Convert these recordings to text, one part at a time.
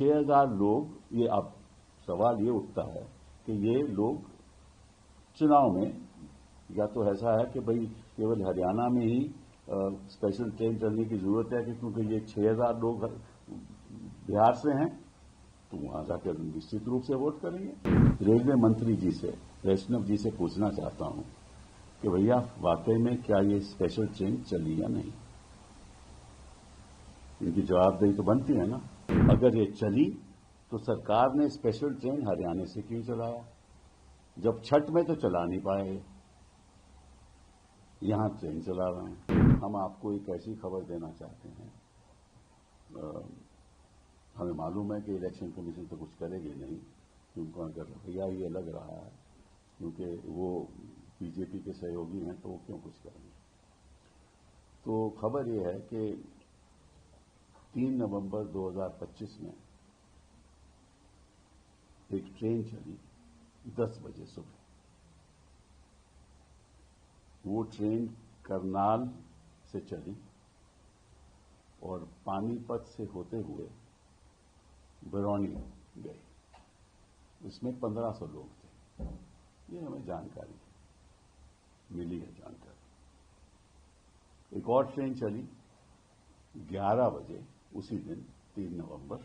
6000 लोग, ये अब सवाल ये उठता है कि ये लोग चुनाव में, या तो ऐसा है कि भाई केवल हरियाणा में ही स्पेशल ट्रेन चलने की जरूरत है कि क्योंकि ये 6000 लोग बिहार से हैं तो वहां जाकर निश्चित रूप से वोट करेंगे। रेलवे मंत्री जी से, वैष्णव जी से पूछना चाहता हूं कि भैया वाकई में क्या ये स्पेशल ट्रेन चली या नहीं। इनकी जवाबदेही तो बनती है ना। अगर ये चली तो सरकार ने स्पेशल ट्रेन हरियाणा से क्यों चलाया, जब छठ में तो चला नहीं पाए, यहां ट्रेन चला रहे हैं। हम आपको एक ऐसी खबर देना चाहते हैं, हमें मालूम है कि इलेक्शन कमीशन तो कुछ करेगी नहीं, क्योंकि अगर रवैया ये लग रहा है क्योंकि वो बीजेपी के सहयोगी हैं तो वो क्यों कुछ करेंगे। तो खबर ये है कि 3 नवंबर 2025 में एक ट्रेन चली 10 बजे सुबह। वो ट्रेन करनाल से चली और पानीपत से होते हुए बरौनी गई। उसमें 1500 लोग थे, ये हमें जानकारी मिली है। जानकारी एक और ट्रेन चली 11 बजे उसी दिन 3 नवंबर,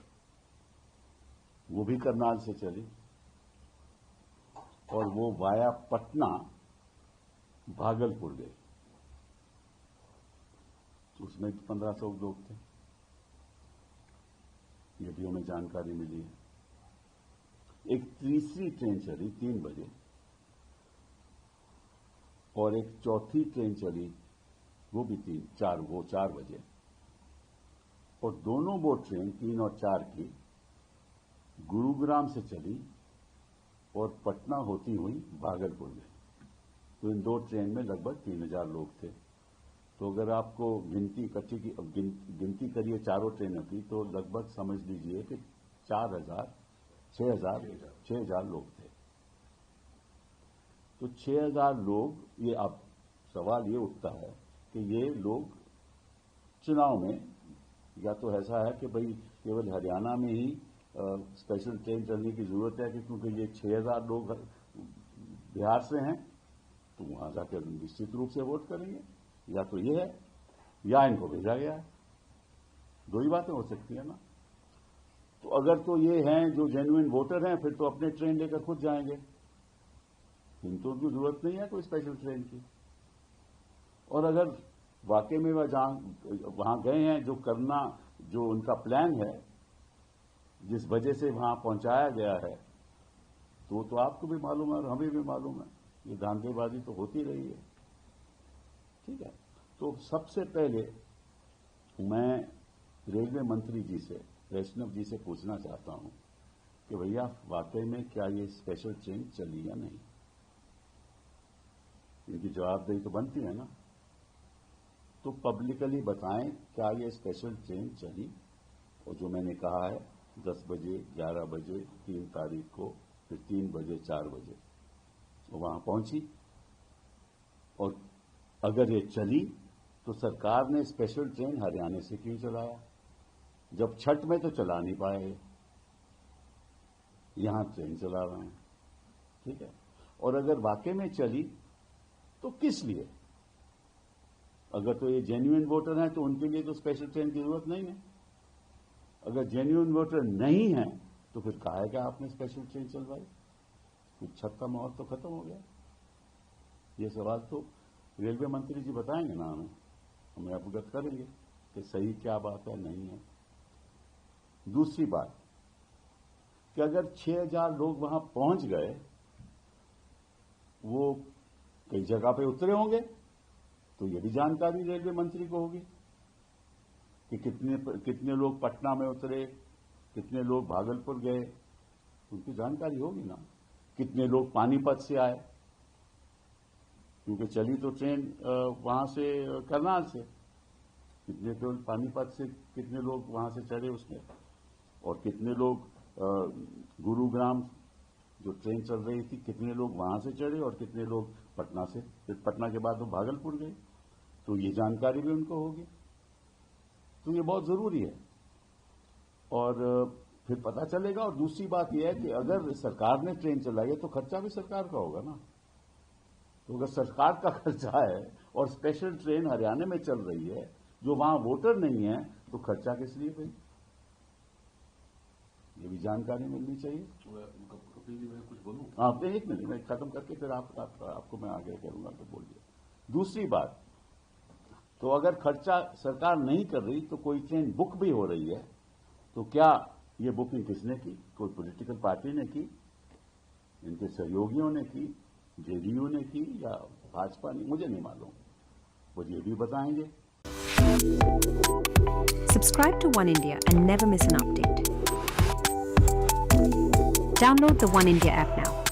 वो भी करनाल से चली और वो वाया पटना भागलपुर गई। उसमें 1500 लोग थे, ये भी हमें जानकारी मिली है। एक तीसरी ट्रेन चली 3 बजे और एक चौथी ट्रेन चली वो भी 4 बजे, और दोनों वो ट्रेन 3 और 4 की गुरुग्राम से चली और पटना होती हुई भागलपुर गई। तो इन 2 ट्रेन में लगभग 3000 लोग थे। तो अगर आपको गिनती इकट्ठी की गिनती करिए चारों ट्रेनों की, तो लगभग समझ लीजिए कि 6,000 लोग थे। तो 6,000 लोग, ये अब सवाल ये उठता है कि ये लोग चुनाव में, या तो ऐसा है कि भाई केवल हरियाणा में ही स्पेशल ट्रेन चलने की जरूरत है कि क्योंकि ये 6,000 लोग बिहार से हैं तो वहां जाकर निश्चित रूप से वोट करेंगे, या तो ये है या इनको भेजा गया है। 2 ही बातें हो सकती है ना। तो अगर तो ये हैं जो जेन्युइन वोटर हैं, फिर तो अपने ट्रेन लेकर खुद जाएंगे, इनको उनकी जरूरत नहीं है कोई स्पेशल ट्रेन की। और अगर वाकई में वहां गए हैं, जो करना, जो उनका प्लान है, जिस वजह से वहां पहुंचाया गया है, तो आपको भी मालूम है और हमें भी मालूम है, ये धांधलीबाजी तो होती रही है। ठीक है। तो सबसे पहले मैं रेलवे मंत्री जी से, वैष्णव जी से पूछना चाहता हूं कि भैया वाकई में क्या ये स्पेशल ट्रेन चली या नहीं। इनकी जवाबदेही तो बनती है ना। तो पब्लिकली बताएं क्या ये स्पेशल ट्रेन चली, और जो मैंने कहा है 10 बजे, 11 बजे, 3 तारीख को, फिर 3 बजे, 4 बजे वो वहां पहुंची। और अगर ये चली तो सरकार ने स्पेशल ट्रेन हरियाणा से क्यों चलाया, जब छठ में तो चला नहीं पाए, यहां ट्रेन चला रहे हैं। ठीक है। और अगर वाकई में चली तो किस लिए। अगर तो ये जेन्युइन वोटर हैं तो उनके लिए तो स्पेशल ट्रेन की जरूरत नहीं है। अगर जेन्युइन वोटर नहीं है तो फिर कहा है कि आपने स्पेशल ट्रेन चलवाई, फिर छठ का माहौल तो खत्म हो गया। ये सवाल तो रेलवे मंत्री जी बताएंगे ना, हमें अवगत करेंगे कि सही क्या बात है, नहीं है। दूसरी बात कि अगर 6,000 लोग वहां पहुंच गए, वो कई जगह पे उतरे होंगे, तो ये भी जानकारी रेलवे मंत्री को होगी कि कितने लोग पटना में उतरे, कितने लोग भागलपुर गए, उनकी जानकारी होगी ना। कितने लोग पानीपत से आए, क्योंकि चली तो ट्रेन वहां से करनाल से, कितने लोग पानीपत से, कितने लोग वहां से चढ़े उसमें, और कितने लोग गुरुग्राम जो ट्रेन चल रही थी, कितने लोग वहां से चढ़े और कितने लोग पटना से, फिर पटना के बाद वो भागलपुर गए, तो ये जानकारी भी उनको होगी। तो ये बहुत जरूरी है। और फिर पता चलेगा। और दूसरी बात यह है कि अगर सरकार ने ट्रेन चलाई है तो खर्चा भी सरकार का होगा ना। तो अगर सरकार का खर्चा है और स्पेशल ट्रेन हरियाणा में चल रही है, जो वहां वोटर नहीं है, तो खर्चा किस लिए भाई? ये भी जानकारी मिलनी चाहिए। कपिल जी, मैं कुछ बोलूं? आप एक मिनट मैं खत्म करके फिर आपको मैं आगे करूंगा तो बोलिए। दूसरी बात, तो अगर खर्चा सरकार नहीं कर रही तो कोई ट्रेन बुक भी हो रही है, तो क्या ये बुकिंग किसने की? कोई पॉलिटिकल पार्टी ने की, इनके सहयोगियों ने की, जेडीयू ने की या भाजपा ने? मुझे नहीं मालूम, वो जेडीयू बताएंगे। Subscribe to One India and never miss an update. Download the One India app now.